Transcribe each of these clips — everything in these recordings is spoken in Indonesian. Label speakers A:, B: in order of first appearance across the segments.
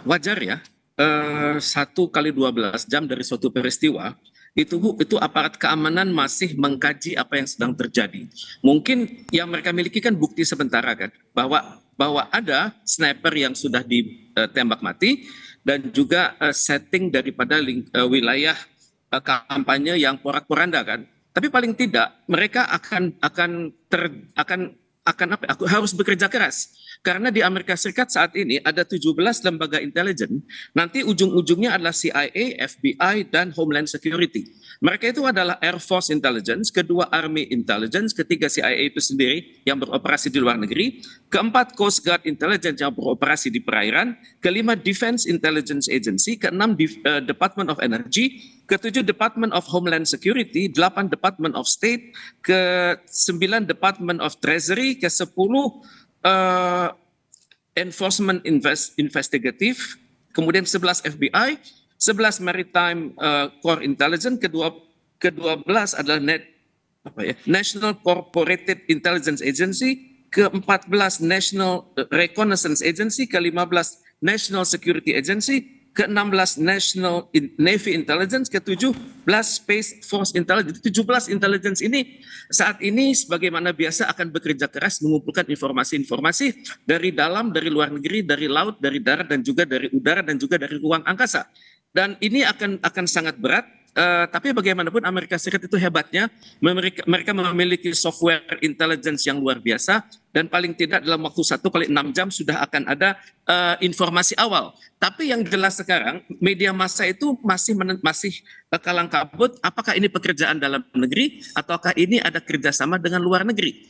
A: Wajar ya. 1 kali 12 jam dari suatu peristiwa itu aparat keamanan masih mengkaji apa yang sedang terjadi. Mungkin yang mereka miliki kan bukti sementara kan bahwa ada sniper yang sudah ditembak mati dan juga setting daripada wilayah kampanye yang porak-poranda kan. Tapi paling tidak mereka akan apa? Aku harus bekerja keras karena di Amerika Serikat saat ini ada 17 lembaga intelijen, nanti ujung-ujungnya adalah CIA, FBI, dan Homeland Security. Mereka itu adalah Air Force Intelligence, kedua Army Intelligence, ketiga CIA itu sendiri yang beroperasi di luar negeri, keempat Coast Guard Intelligence yang beroperasi di perairan, kelima Defense Intelligence Agency, keenam Department of Energy, ketujuh Department of Homeland Security, delapan Department of State, ke-9 Department of Treasury, ke-10 Enforcement Investigative, kemudian 11 FBI, 11 Maritime Core Intelligence, ke-12 adalah National Corporated Intelligence Agency, ke-14 National Reconnaissance Agency, ke-15 National Security Agency, ke-16 National Navy Intelligence, ke-17 Space Force Intelligence. 17 intelligence ini saat ini sebagaimana biasa akan bekerja keras mengumpulkan informasi-informasi dari dalam, dari luar negeri, dari laut, dari darat, dan juga dari udara, dan juga dari ruang angkasa. Dan ini akan sangat berat. Tapi bagaimanapun Amerika Serikat itu hebatnya, mereka memiliki software intelligence yang luar biasa, dan paling tidak dalam waktu 1 kali 6 jam sudah akan ada informasi awal. Tapi yang jelas sekarang media massa itu masih kalang kabut. Apakah ini pekerjaan dalam negeri ataukah ini ada kerjasama dengan luar negeri?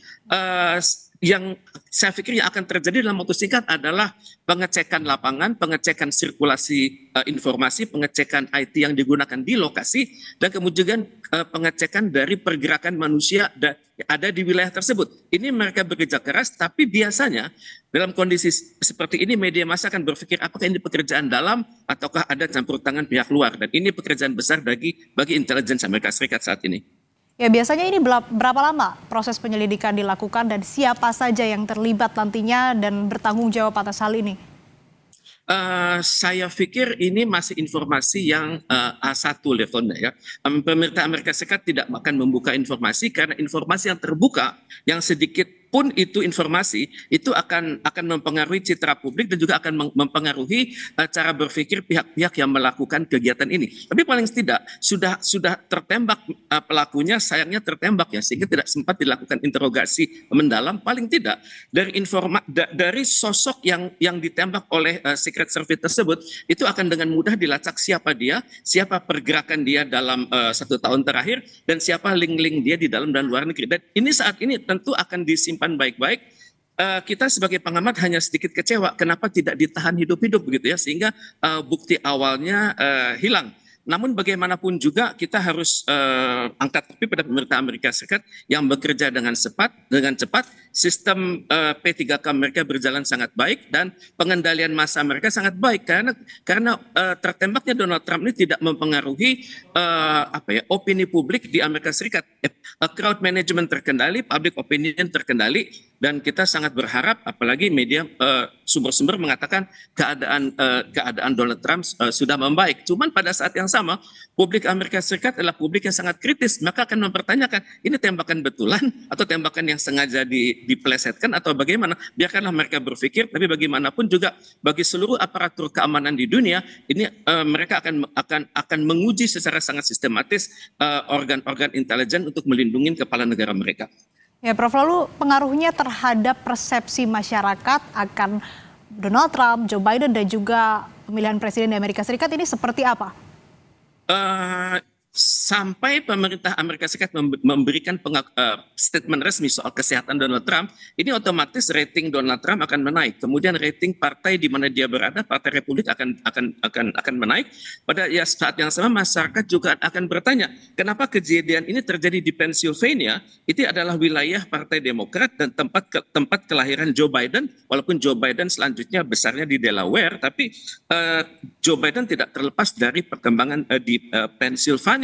A: Yang saya pikir yang akan terjadi dalam waktu singkat adalah pengecekan lapangan, pengecekan sirkulasi informasi, pengecekan IT yang digunakan di lokasi, dan kemudian pengecekan dari pergerakan manusia ada di wilayah tersebut. Ini mereka bekerja keras, tapi biasanya dalam kondisi seperti ini media massa akan berpikir apakah ini pekerjaan dalam ataukah ada campur tangan pihak luar, dan ini pekerjaan besar bagi intelijen Amerika Serikat saat ini.
B: Ya, biasanya ini berapa lama proses penyelidikan dilakukan dan siapa saja yang terlibat nantinya dan bertanggung jawab atas hal ini?
A: Saya pikir ini masih informasi yang A1 levelnya ya. Pemerintah Amerika Serikat tidak akan membuka informasi karena informasi yang terbuka, yang sedikit pun itu informasi itu akan mempengaruhi citra publik dan juga akan mempengaruhi cara berpikir pihak-pihak yang melakukan kegiatan ini. Tapi paling tidak sudah tertembak pelakunya, sayangnya tertembak ya, sehingga tidak sempat dilakukan interogasi mendalam. Paling tidak dari sosok yang ditembak oleh Secret Service tersebut itu akan dengan mudah dilacak siapa dia, siapa pergerakan dia dalam 1 tahun terakhir, dan siapa link-link dia di dalam dan luar negeri. Dan ini saat ini tentu akan disimpan baik-baik. Kita sebagai pengamat hanya sedikit kecewa kenapa tidak ditahan hidup-hidup begitu ya, sehingga bukti awalnya hilang. Namun bagaimanapun juga kita harus angkat topi pada pemerintah Amerika Serikat yang bekerja dengan cepat. Sistem P3K mereka berjalan sangat baik dan pengendalian massa mereka sangat baik karena tertembaknya Donald Trump ini tidak mempengaruhi opini publik di Amerika Serikat. Crowd management terkendali, public opinion terkendali, dan kita sangat berharap, apalagi media sumber-sumber mengatakan keadaan Donald Trump sudah membaik. Cuman pada saat yang sama, publik Amerika Serikat adalah publik yang sangat kritis, maka akan mempertanyakan ini tembakan betulan atau tembakan yang sengaja dipelesetkan atau bagaimana. Biarkanlah mereka berpikir, tapi bagaimanapun juga bagi seluruh aparatur keamanan di dunia ini mereka akan menguji secara sangat sistematis organ-organ intelijen untuk melindungi kepala negara mereka.
B: Ya, Prof, lalu pengaruhnya terhadap persepsi masyarakat akan Donald Trump, Joe Biden, dan juga pemilihan presiden di Amerika Serikat ini seperti apa?
A: Sampai pemerintah Amerika Serikat memberikan statement resmi soal kesehatan Donald Trump, ini otomatis rating Donald Trump akan menaik. Kemudian rating partai di mana dia berada, Partai Republik akan menaik. Pada saat yang sama masyarakat juga akan bertanya, kenapa kejadian ini terjadi di Pennsylvania? Itu adalah wilayah Partai Demokrat dan tempat kelahiran Joe Biden. Walaupun Joe Biden selanjutnya besarnya di Delaware, tapi Joe Biden tidak terlepas dari perkembangan di Pennsylvania.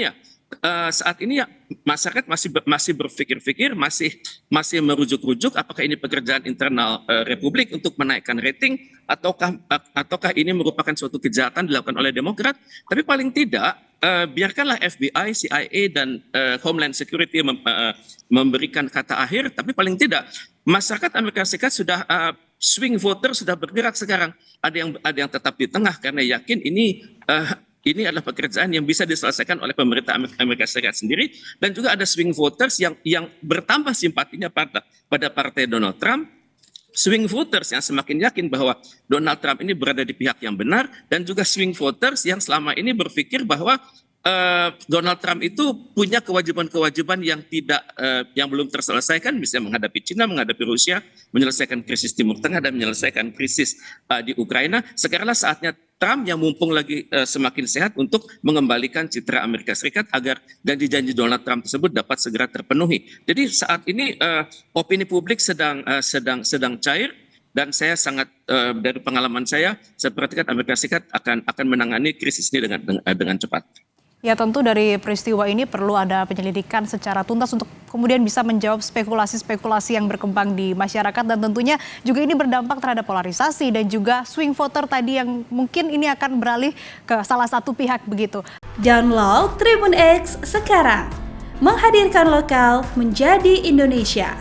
A: saat ini ya masyarakat masih berpikir-pikir, masih merujuk-rujuk apakah ini pekerjaan internal Republik untuk menaikkan rating ataukah ini merupakan suatu kejahatan dilakukan oleh Demokrat. Tapi paling tidak biarkanlah FBI, CIA dan Homeland Security memberikan kata akhir. Tapi paling tidak masyarakat Amerika Serikat sudah swing voter sudah bergerak sekarang. Ada yang tetap di tengah karena yakin ini adalah pekerjaan yang bisa diselesaikan oleh pemerintah Amerika Serikat sendiri, dan juga ada swing voters yang bertambah simpatinya pada partai Donald Trump, swing voters yang semakin yakin bahwa Donald Trump ini berada di pihak yang benar, dan juga swing voters yang selama ini berpikir bahwa Donald Trump itu punya kewajiban-kewajiban yang belum terselesaikan, misalnya menghadapi China, menghadapi Rusia, menyelesaikan krisis Timur Tengah dan menyelesaikan krisis di Ukraina. Sekaranglah saatnya Trump yang mumpung lagi semakin sehat untuk mengembalikan citra Amerika Serikat agar janji-janji Donald Trump tersebut dapat segera terpenuhi. Jadi saat ini opini publik sedang cair. Dan saya sangat dari pengalaman saya perhatikan Amerika Serikat akan menangani krisis ini dengan cepat.
B: Ya, tentu dari peristiwa ini perlu ada penyelidikan secara tuntas untuk kemudian bisa menjawab spekulasi-spekulasi yang berkembang di masyarakat, dan tentunya juga ini berdampak terhadap polarisasi dan juga swing voter tadi yang mungkin ini akan beralih ke salah satu pihak begitu.
C: Download Tribun X sekarang, menghadirkan lokal menjadi Indonesia.